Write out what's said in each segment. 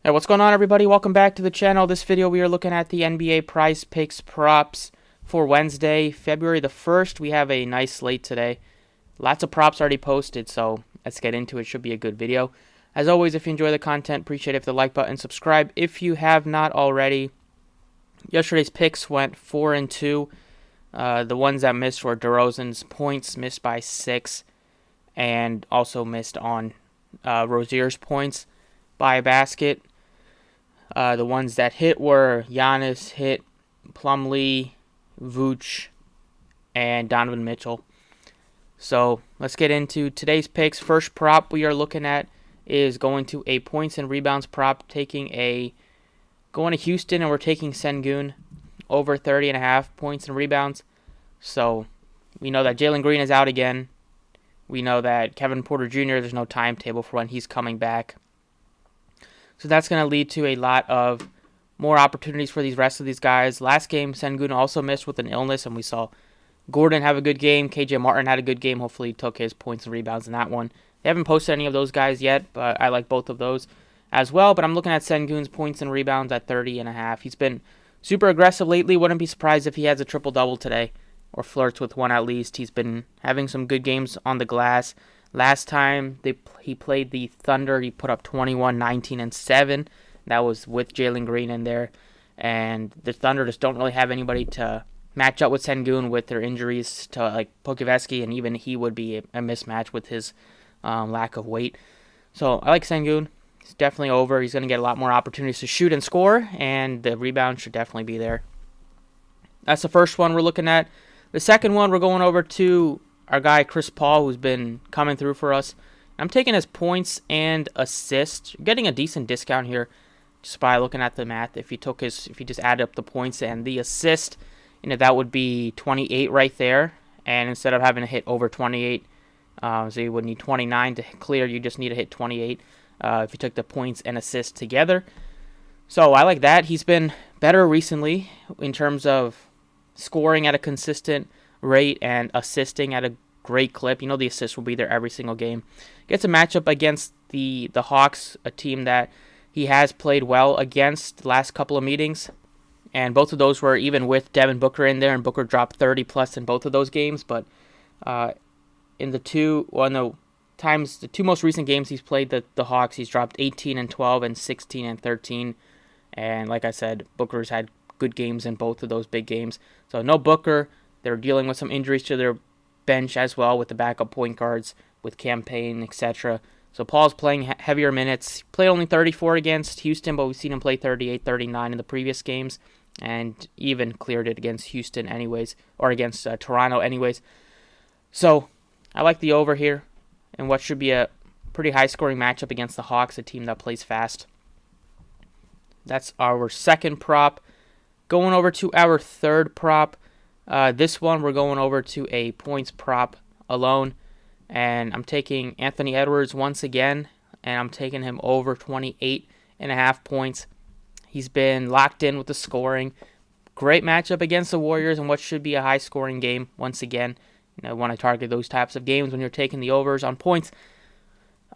Hey, what's going on, everybody? Welcome back to the channel. This video we are looking at the NBA Prizepicks props for Wednesday, February the 1st. We have a nice slate today. Lots of props already posted, so let's get into it. Should be a good video. As always, if you enjoy the content, appreciate it if the like button, subscribe if you have not already. Yesterday's picks went 4 and 2. The ones that missed were DeRozan's points, missed by 6, and also missed on Rozier's points by a basket. The ones that hit were Giannis hit, Plumlee, Vooch, and Donovan Mitchell. So let's get into today's picks. First prop we are looking at is going to a points and rebounds prop, going to Houston, and we're taking Sengun over 30.5 points and rebounds. So we know that Jalen Green is out again. We know that Kevin Porter Jr., there's no timetable for when he's coming back. So that's going to lead to a lot of more opportunities for these rest of these guys. Last game, Sengun also missed with an illness, and we saw Gordon have a good game. KJ Martin had a good game. Hopefully he took his points and rebounds in that one. They haven't posted any of those guys yet, but I like both of those as well. But I'm looking at Sengun's points and rebounds at 30.5. He's been super aggressive lately. Wouldn't be surprised if he has a triple-double today or flirts with one at least. He's been having some good games on the glass. Last time he played the Thunder, he put up 21, 19, and 7. That was with Jalen Green in there. And the Thunder just don't really have anybody to match up with Sengun with their injuries to like Pokuševski, and even he would be a mismatch with his lack of weight. So I like Sengun. He's definitely over. He's going to get a lot more opportunities to shoot and score, and the rebound should definitely be there. That's the first one we're looking at. The second one, we're going over to our guy Chris Paul, who's been coming through for us. I'm taking his points and assists. You're getting a decent discount here just by looking at the math. If you just add up the points and the assist, that would be 28 right there. And instead of having to hit over 28, so you would need 29 to clear, you just need to hit 28 if you took the points and assists together. So I like that. He's been better recently in terms of scoring at a consistent rate and assisting at a great clip. The assist will be there every single game. Gets a matchup against the Hawks, a team that he has played well against the last couple of meetings, and both of those were even with Devin Booker in there, and Booker dropped 30 plus in both of those games. But in the two most recent games he's played the Hawks, he's dropped 18 and 12 and 16 and 13. And like I said, Booker's had good games in both of those big games. So no Booker. They're dealing with some injuries to their bench as well with the backup point guards, with campaign, etc. So Paul's playing heavier minutes. He played only 34 against Houston, but we've seen him play 38, 39 in the previous games, and even cleared it against Houston anyways, or against Toronto anyways. So I like the over here and what should be a pretty high-scoring matchup against the Hawks, a team that plays fast. That's our second prop. Going over to our third prop. This one, we're going over to a points prop alone, and I'm taking Anthony Edwards once again, and I'm taking him over 28.5 points. He's been locked in with the scoring. Great matchup against the Warriors and what should be a high-scoring game once again. You want to target those types of games when you're taking the overs on points.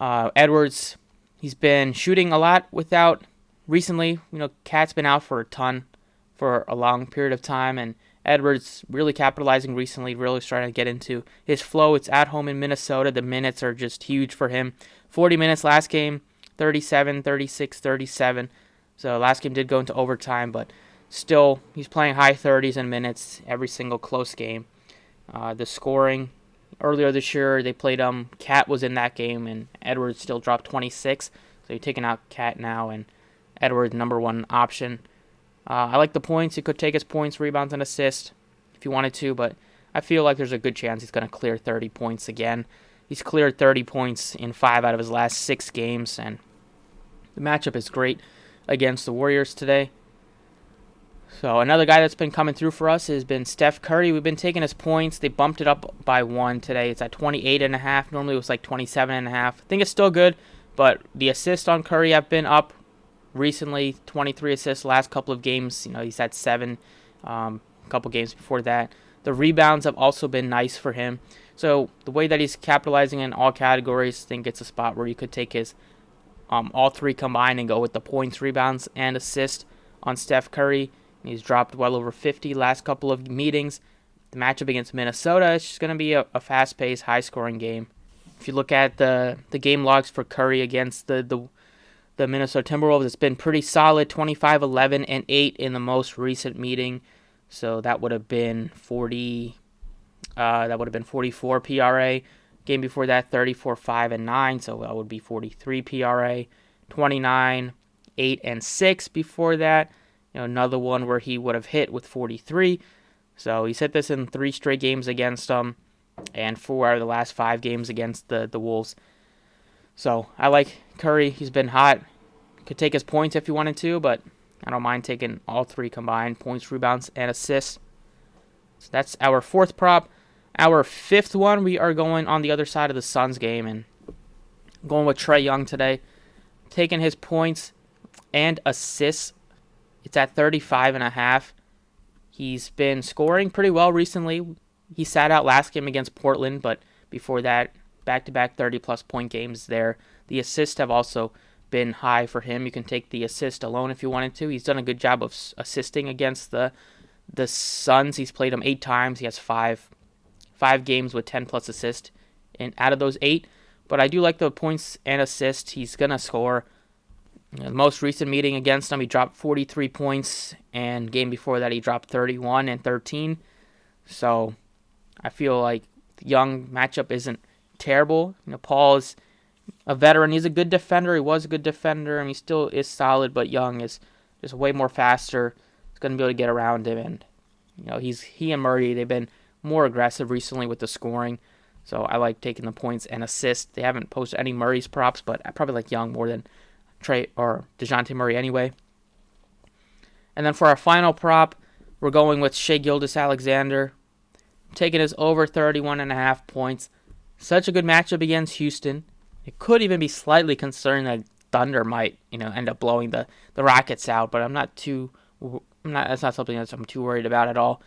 Edwards, he's been shooting a lot without recently. Cat's been out for a long period of time, and Edwards really capitalizing recently, really starting to get into his flow. It's at home in Minnesota. The minutes are just huge for him. 40 minutes last game, 37, 36, 37. So last game did go into overtime, but still he's playing high 30s in minutes every single close game. The scoring, earlier this year they played Cat was in that game, and Edwards still dropped 26. So you're taking out Cat now, and Edwards number one option. I like the points. He could take his points, rebounds, and assists if he wanted to, but I feel like there's a good chance he's going to clear 30 points again. He's cleared 30 points in 5 out of his last 6 games, and the matchup is great against the Warriors today. So another guy that's been coming through for us has been Steph Curry. We've been taking his points. They bumped it up by 1 today. It's at 28.5. Normally it was like 27.5. I think it's still good, but the assists on Curry have been up recently. 23 assists last couple of games. He's had 7 a couple games before that. The rebounds have also been nice for him. So the way that he's capitalizing in all categories, I think it's a spot where you could take his all three combined and go with the points, rebounds, and assists on Steph Curry. He's dropped well over 50 last couple of meetings. The matchup against Minnesota is just going to be a fast-paced, high-scoring game. If you look at the game logs for Curry against the Minnesota Timberwolves, it's been pretty solid, 25, 11, and 8 in the most recent meeting. So that would have been 44 PRA. Game before that, 34, 5, and 9. So that would be 43 PRA. 29, 8, and 6 before that. Another one where he would have hit with 43. So he's hit this in 3 straight games against them, and 4 out of the last 5 games against the Wolves. So I like Curry. He's been hot. Could take his points if he wanted to, but I don't mind taking all 3 combined, points, rebounds, and assists. So that's our 4th prop. Our 5th one, we are going on the other side of the Suns game and going with Trey Young today. Taking his points and assists. It's at 35.5. He's been scoring pretty well recently. He sat out last game against Portland, but before that, back-to-back 30-plus point games there. The assists have also been high for him. You can take the assist alone if you wanted to. He's done a good job of assisting against the Suns. He's played them 8 times. He has 5 games with 10-plus assists and out of those 8. But I do like the points and assists. He's going to score. The most recent meeting against him, he dropped 43 points, and game before that, he dropped 31 and 13. So I feel like the Young matchup isn't terrible. Paul is a veteran. He's a good defender. He was a good defender, and he still is solid, but Young is just way more faster. He's going to be able to get around him, and he and Murray, they've been more aggressive recently with the scoring. So I like taking the points and assists. They haven't posted any Murray's props, but I probably like Young more than Trey or DeJounte Murray anyway. And then for our final prop, we're going with Shai Gilgeous-Alexander. Taking his over 31.5 points. Such a good matchup against Houston. It could even be slightly concerned that Thunder might, end up blowing the Rockets out, but that's not something that I'm too worried about at all.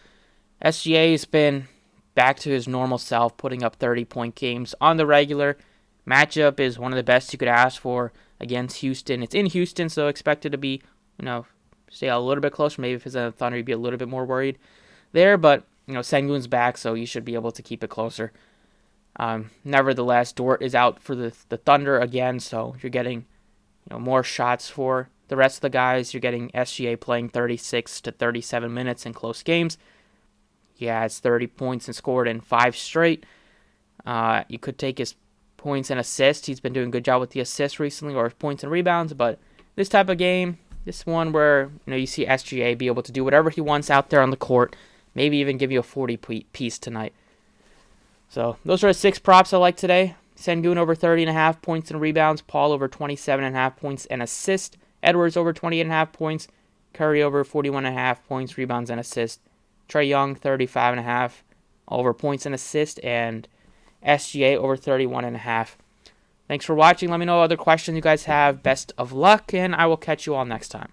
SGA has been back to his normal self, putting up 30-point games on the regular. Matchup is one of the best you could ask for against Houston. It's in Houston, so expect it to be, stay a little bit closer. Maybe if it's a Thunder, you'd be a little bit more worried there. But, Sengun's back, so you should be able to keep it closer. Nevertheless, Dort is out for the Thunder again, so you're getting, more shots for the rest of the guys. You're getting SGA playing 36 to 37 minutes in close games. He has 30 points and scored in 5 straight. You could take his points and assists. He's been doing a good job with the assists recently, or points and rebounds, but this type of game, this one where you see SGA be able to do whatever he wants out there on the court, maybe even give you a 40-piece tonight. So those are the 6 props I like today. Sengun over 30.5 points and rebounds, Paul over 27.5 points and assists, Edwards over 20.5 points, Curry over 41.5 points, rebounds, and assists, Trey Young 35.5 over points and assists, and SGA over 31.5. Thanks for watching. Let me know other questions you guys have. Best of luck, and I will catch you all next time.